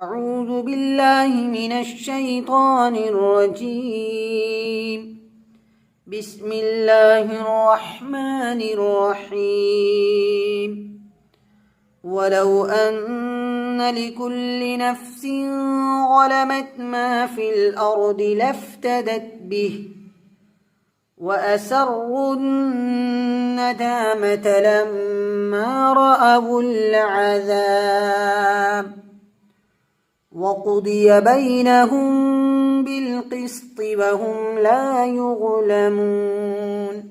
أعوذ بالله من الشيطان الرجيم. بسم الله الرحمن الرحيم. ولو أن لكل نفس ظلمت ما في الأرض لافتدت به وأسروا الندامة لما رأوا العذاب وقضي بينهم بالقسط وهم لا يظلمون.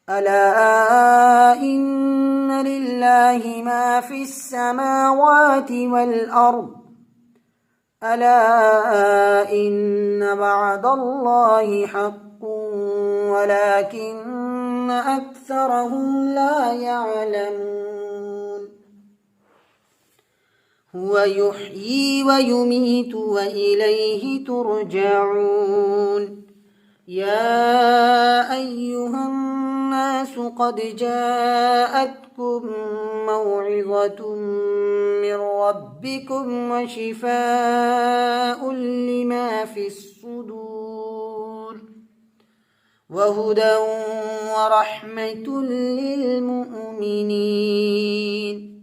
ألا إن لله ما في السماوات والأرض ألا إن وعد الله حق ولكن أكثرهم لا يعلمون. هو يحيي ويميت وإليه ترجعون. يا أيها الناس قد جاءتكم موعظة من ربكم وشفاء لما في الصدور وهدى ورحمة للمؤمنين.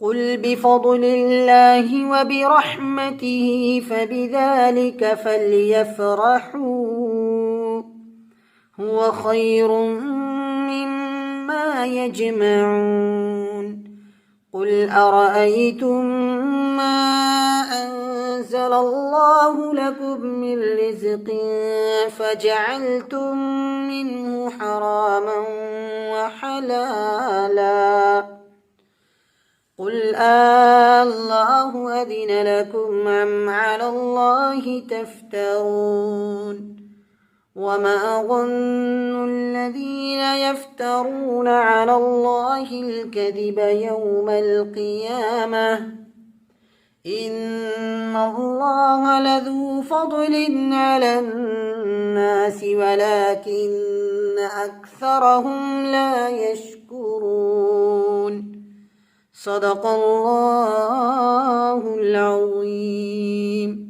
قل بفضل الله وبرحمته فبذلك فليفرحوا هو خير مما يجمعون. قل أرأيتم ما أنزل الله لكم من رزق فجعلتم منه حراما وحلالا قل الله أذن لكم أم على الله تفترون. وما ظن الذين يفترون على الله الكذب يوم القيامة إن الله لذو فضل على الناس ولكن أكثرهم لا يشكرون. صدق الله العظيم.